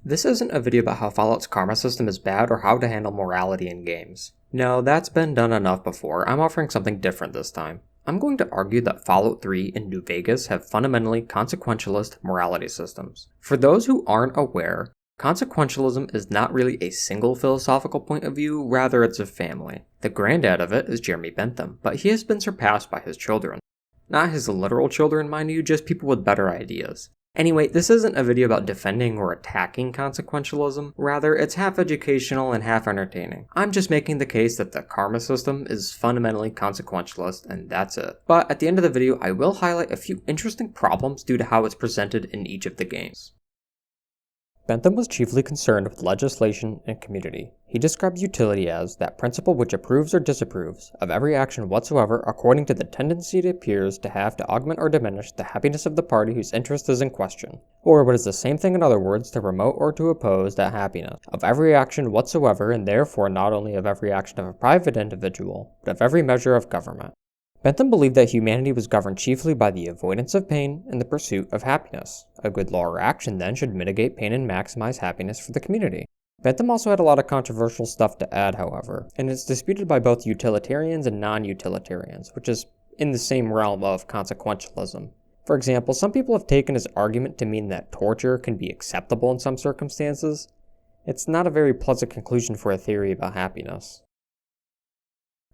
This isn't a video about how Fallout's karma system is bad or how to handle morality in games. No, that's been done enough before. I'm offering something different this time. I'm going to argue that Fallout 3 and New Vegas have fundamentally consequentialist morality systems. For those who aren't aware, consequentialism is not really a single philosophical point of view, rather it's a family. The granddad of it is Jeremy Bentham, but he has been surpassed by his children. Not his literal children, mind you, just people with better ideas. Anyway, this isn't a video about defending or attacking consequentialism, rather it's half educational and half entertaining. I'm just making the case that the karma system is fundamentally consequentialist and that's it. But at the end of the video, I will highlight a few interesting problems due to how it's presented in each of the games. Bentham was chiefly concerned with legislation and community. He described utility as that principle which approves or disapproves of every action whatsoever according to the tendency it appears to have to augment or diminish the happiness of the party whose interest is in question. Or what is the same thing in other words, to promote or to oppose that happiness of every action whatsoever, and therefore not only of every action of a private individual, but of every measure of government. Bentham believed that humanity was governed chiefly by the avoidance of pain and the pursuit of happiness. A good law or action then should mitigate pain and maximize happiness for the community. Bentham also had a lot of controversial stuff to add, however, and it's disputed by both utilitarians and non-utilitarians, which is in the same realm of consequentialism. For example, some people have taken his argument to mean that torture can be acceptable in some circumstances. It's not a very pleasant conclusion for a theory about happiness.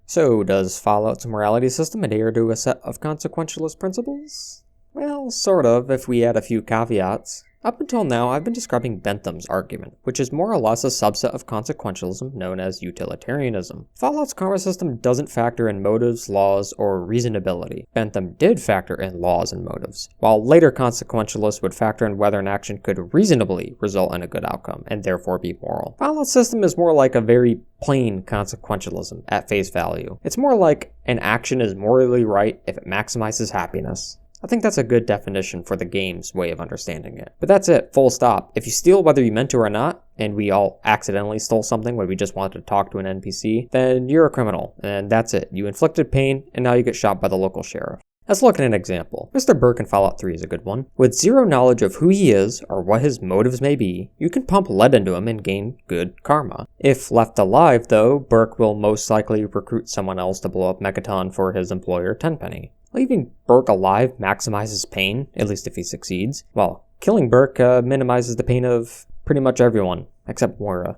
So, does Fallout's morality system adhere to a set of consequentialist principles? Well, sort of, if we add a few caveats. Up until now, I've been describing Bentham's argument, which is more or less a subset of consequentialism known as utilitarianism. Fallout's karma system doesn't factor in motives, laws, or reasonability. Bentham did factor in laws and motives, while later consequentialists would factor in whether an action could reasonably result in a good outcome, and therefore be moral. Fallout's system is more like a very plain consequentialism at face value. It's more like an action is morally right if it maximizes happiness. I think that's a good definition for the game's way of understanding it. But that's it, full stop. If you steal whether you meant to or not, and we all accidentally stole something when we just wanted to talk to an NPC, then you're a criminal, and that's it. You inflicted pain, and now you get shot by the local sheriff. Let's look at an example. Mr. Burke in Fallout 3 is a good one. With zero knowledge of who he is, or what his motives may be, you can pump lead into him and gain good karma. If left alive, though, Burke will most likely recruit someone else to blow up Megaton for his employer Tenpenny. Leaving Burke alive maximizes pain, at least if he succeeds, while killing Burke minimizes the pain of pretty much everyone, except Moira.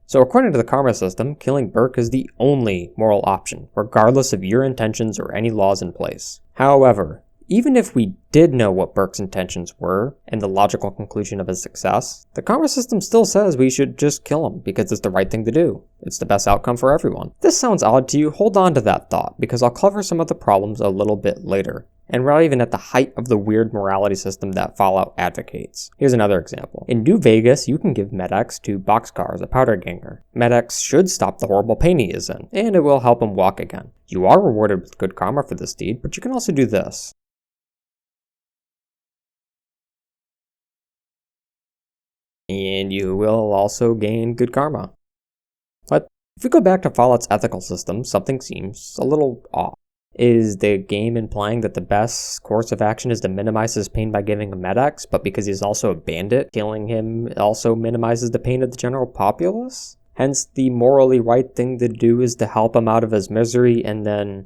So according to the karma system, killing Burke is the only moral option, regardless of your intentions or any laws in place. However, even if we did know what Burke's intentions were, and the logical conclusion of his success, the karma system still says we should just kill him because it's the right thing to do. It's the best outcome for everyone. If this sounds odd to you, hold on to that thought, because I'll cover some of the problems a little bit later. And we're not even at the height of the weird morality system that Fallout advocates. Here's another example. In New Vegas, you can give Med-X to Boxcar as a powder ganger. Med-X should stop the horrible pain he is in, and it will help him walk again. You are rewarded with good karma for this deed, but you can also do this. And you will also gain good karma. But if we go back to Fallout's ethical system, something seems a little off. Is the game implying that the best course of action is to minimize his pain by giving him Med-X, but because he's also a bandit, killing him also minimizes the pain of the general populace? Hence, the morally right thing to do is to help him out of his misery and then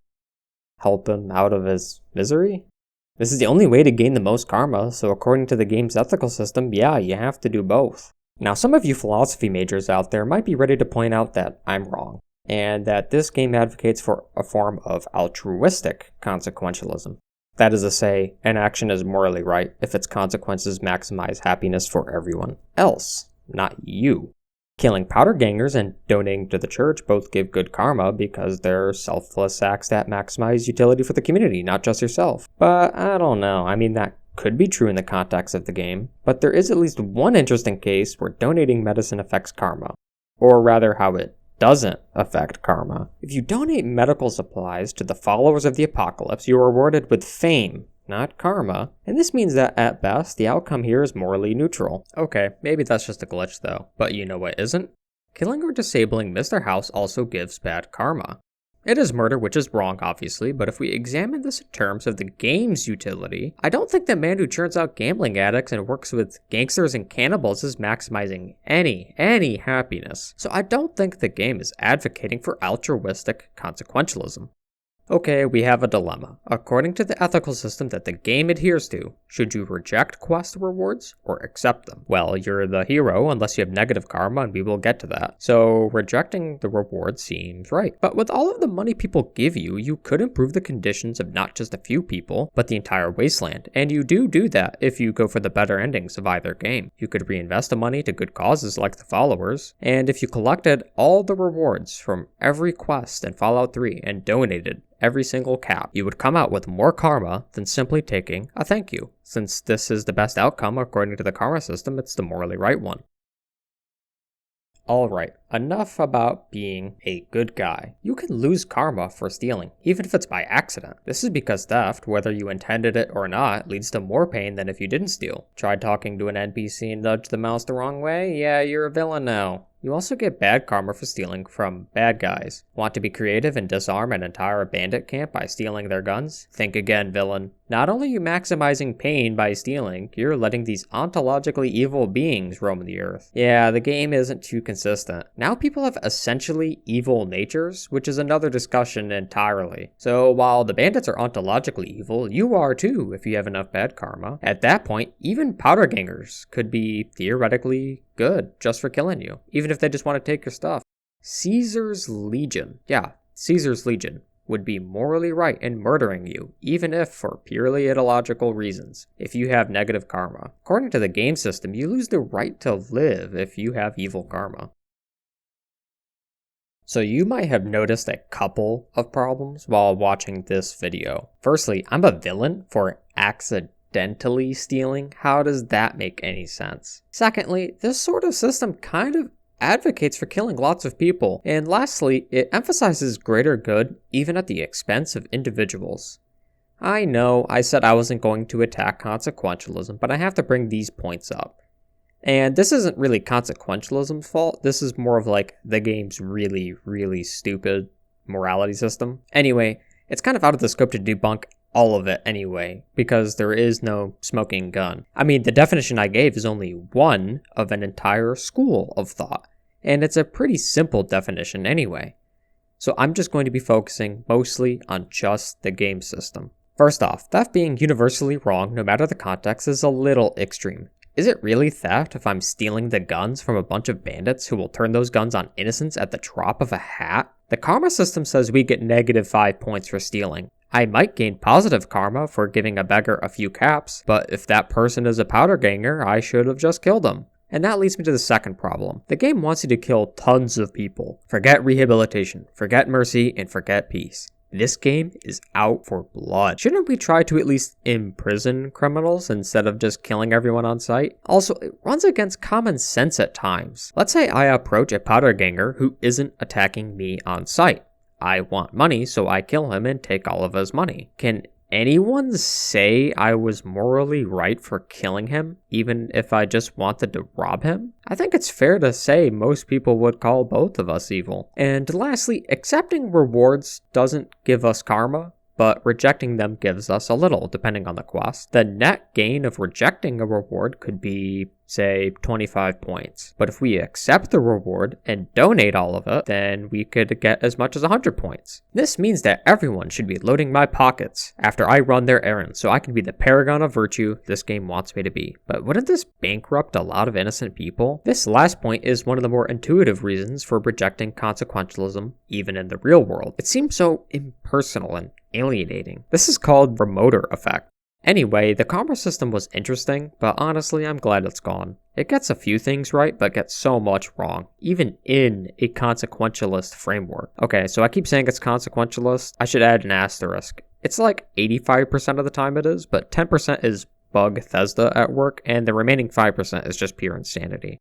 help him out of his misery? This is the only way to gain the most karma, so according to the game's ethical system, yeah, you have to do both. Now, some of you philosophy majors out there might be ready to point out that I'm wrong, and that this game advocates for a form of altruistic consequentialism. That is to say, an action is morally right if its consequences maximize happiness for everyone else, not you. Killing powder gangers and donating to the church both give good karma because they're selfless acts that maximize utility for the community, not just yourself. But I don't know, I mean that could be true in the context of the game, but there is at least one interesting case where donating medicine affects karma. Or rather, how it doesn't affect karma. If you donate medical supplies to the followers of the apocalypse, you are rewarded with fame, not karma, and this means that at best, the outcome here is morally neutral. Okay, maybe that's just a glitch though, but you know what isn't? Killing or disabling Mr. House also gives bad karma. It is murder, which is wrong, obviously, but if we examine this in terms of the game's utility, I don't think the man who churns out gambling addicts and works with gangsters and cannibals is maximizing any happiness. So I don't think the game is advocating for altruistic consequentialism. Okay, we have a dilemma. According to the ethical system that the game adheres to, should you reject quest rewards or accept them? Well, you're the hero unless you have negative karma, and we will get to that. So rejecting the reward seems right. But with all of the money people give you, you could improve the conditions of not just a few people, but the entire wasteland. And you do that if you go for the better endings of either game. You could reinvest the money to good causes like the followers, and if you collected all the rewards from every quest in Fallout 3 and donated every single cap, you would come out with more karma than simply taking a thank you. Since this is the best outcome according to the karma system, it's the morally right one. Alright, enough about being a good guy. You can lose karma for stealing, even if it's by accident. This is because theft, whether you intended it or not, leads to more pain than if you didn't steal. Tried talking to an NPC and nudged the mouse the wrong way? Yeah, you're a villain now. You also get bad karma for stealing from bad guys. Want to be creative and disarm an entire bandit camp by stealing their guns? Think again, villain. Not only are you maximizing pain by stealing, you're letting these ontologically evil beings roam the earth. Yeah, the game isn't too consistent. Now people have essentially evil natures, which is another discussion entirely. So while the bandits are ontologically evil, you are too if you have enough bad karma. At that point, even powder gangers could be theoretically good just for killing you, even if they just want to take your stuff. Caesar's Legion would be morally right in murdering you, even if for purely ideological reasons, if you have negative karma. According to the game system, you lose the right to live if you have evil karma. So you might have noticed a couple of problems while watching this video. Firstly, I'm a villain for accidentally stealing. How does that make any sense? Secondly, this sort of system kind of advocates for killing lots of people. And lastly, it emphasizes greater good even at the expense of individuals. I know I said I wasn't going to attack consequentialism, but I have to bring these points up. And this isn't really consequentialism's fault. This is more of like the game's really stupid morality system. Anyway, it's kind of out of the scope to debunk all of it anyway, because there is no smoking gun. I mean, the definition I gave is only one of an entire school of thought, and it's a pretty simple definition anyway. So I'm just going to be focusing mostly on just the game system. First off, theft being universally wrong no matter the context is a little extreme. Is it really theft if I'm stealing the guns from a bunch of bandits who will turn those guns on innocents at the drop of a hat? The karma system says we get -5 points for stealing. I might gain positive karma for giving a beggar a few caps, but if that person is a powder ganger, I should have just killed him. And that leads me to the second problem. The game wants you to kill tons of people. Forget rehabilitation, forget mercy, and forget peace. This game is out for blood. Shouldn't we try to at least imprison criminals instead of just killing everyone on sight? Also, it runs against common sense at times. Let's say I approach a powder ganger who isn't attacking me on sight. I want money, so I kill him and take all of his money. Can anyone say I was morally right for killing him, even if I just wanted to rob him? I think it's fair to say most people would call both of us evil. And lastly, accepting rewards doesn't give us karma, but rejecting them gives us a little, depending on the quest. The net gain of rejecting a reward could be, say, 25 points. But if we accept the reward and donate all of it, then we could get as much as 100 points. This means that everyone should be loading my pockets after I run their errands, so I can be the paragon of virtue this game wants me to be. But wouldn't this bankrupt a lot of innocent people? This last point is one of the more intuitive reasons for rejecting consequentialism, even in the real world. It seems so impersonal and alienating. This is called promoter effect. Anyway, the karma system was interesting, but honestly, I'm glad it's gone. It gets a few things right, but gets so much wrong, even in a consequentialist framework. Okay, so I keep saying it's consequentialist. I should add an asterisk. It's like 85% of the time it is, but 10% is bug Bethesda at work, and the remaining 5% is just pure insanity.